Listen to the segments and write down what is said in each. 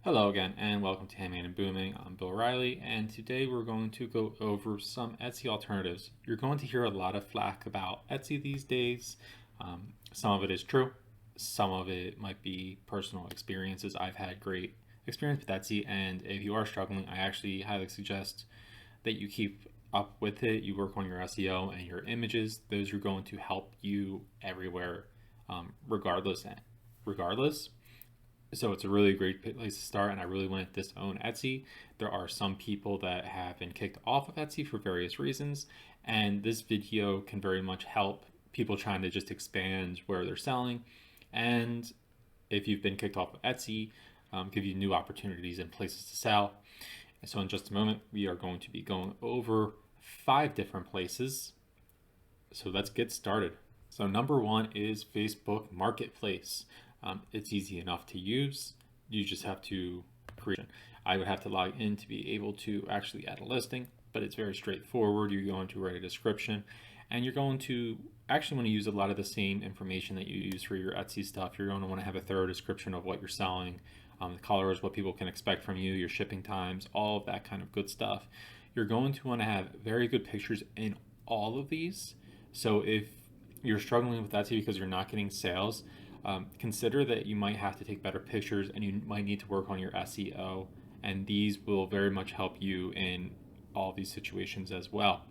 Hello again, and welcome to Handmade and Booming. I'm Bill Riley, and today we're going to go over some Etsy alternatives. You're going to hear a lot of flack about Etsy these days. Some of it is true, some of it might be personal experiences. I've had great experience with Etsy, and if you are struggling, I actually highly suggest that you keep up with it. You work on your SEO and your images; those are going to help you everywhere, regardless. Regardless. So it's a really great place to start, and I really wanted this to own Etsy. There are some people that have been kicked off of Etsy for various reasons, and this video can very much help people trying to just expand where they're selling. And if you've been kicked off of Etsy, give you new opportunities and places to sell. And so in just a moment, we are going to be going over 5 different places. So let's get started. So number one is Facebook Marketplace. It's easy enough to use. You just have to create. I would have to log in to be able to actually add a listing, but it's very straightforward. You're going to write a description, and you're going to actually want to use a lot of the same information that you use for your Etsy stuff. You're going to want to have a thorough description of what you're selling, the colors, what people can expect from you, your shipping times, all of that kind of good stuff. You're going to want to have very good pictures in all of these. So if you're struggling with Etsy because you're not getting sales, consider that you might have to take better pictures and you might need to work on your SEO, and these will very much help you in all these situations as well.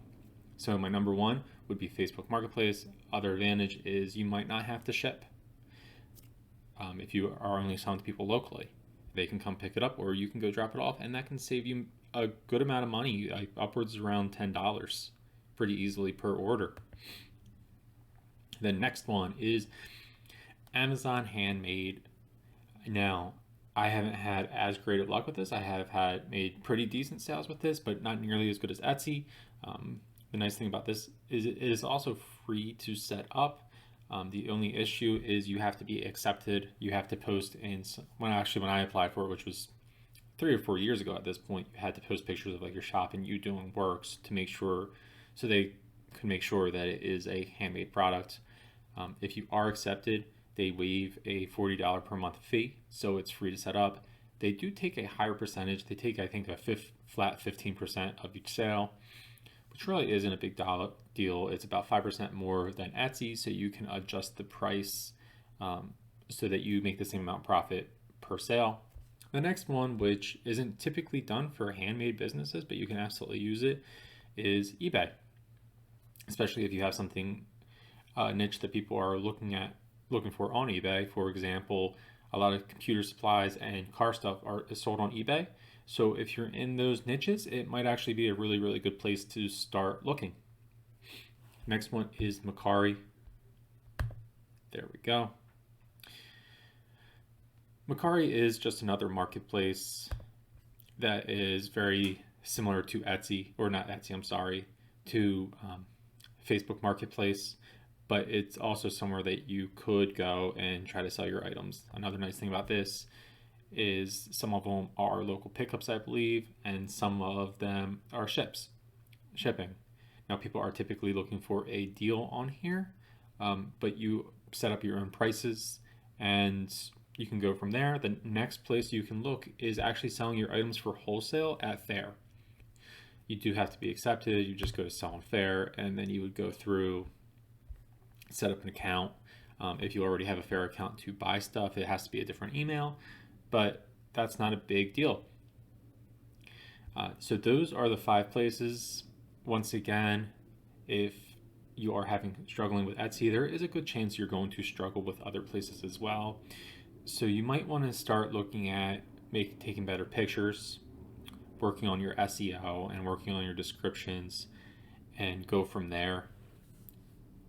So my number one would be Facebook Marketplace. Other advantage is you might not have to ship. If you are only selling to people locally, they can come pick it up or you can go drop it off, and that can save you a good amount of money, upwards around $10 pretty easily per order. The next one is Amazon Handmade. Now, I haven't had as great of luck with this. I have made pretty decent sales with this, but not nearly as good as Etsy. The nice thing about this is it is also free to set up. The only issue is you have to be accepted. You have to post when I applied for it, which was 3 or 4 years ago at this point, you had to post pictures of like your shop and you doing works to make sure, so they could make sure that it is a handmade product. If you are accepted, they waive a $40 per month fee, so it's free to set up. They do take a higher percentage. They take, I think, a flat 15% of each sale, which really isn't a big deal. It's about 5% more than Etsy, so you can adjust the price so that you make the same amount profit per sale. The next one, which isn't typically done for handmade businesses, but you can absolutely use it, is eBay. Especially if you have something niche that people are looking for on eBay. For example, a lot of computer supplies and car stuff is sold on eBay. So if you're in those niches, it might actually be a really, really good place to start looking. Next one is Mercari. There we go. Mercari is just another marketplace that is very similar to Etsy, or not Etsy, I'm sorry, to Facebook Marketplace, but it's also somewhere that you could go and try to sell your items. Another nice thing about this is some of them are local pickups, I believe, and some of them are shipping. Now, people are typically looking for a deal on here, but you set up your own prices and you can go from there. The next place you can look is actually selling your items for wholesale at Fair. You do have to be accepted. You just go to Sell on Fair, and then you would go through, set up an account. If you already have a Fair account to buy stuff, it has to be a different email, but that's not a big deal. So those are the 5 places. Once again, if you are struggling with Etsy, there is a good chance you're going to struggle with other places as well. So you might want to start looking at taking better pictures, working on your SEO and working on your descriptions, and go from there.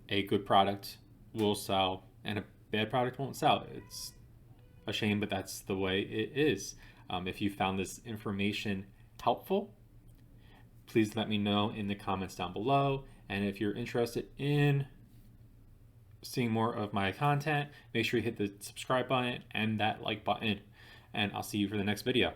A good product will sell and a bad product won't sell. It's a shame, but that's the way it is. If you found this information helpful, please let me know in the comments down below. And if you're interested in seeing more of my content, make sure you hit the subscribe button and that like button. And I'll see you for the next video.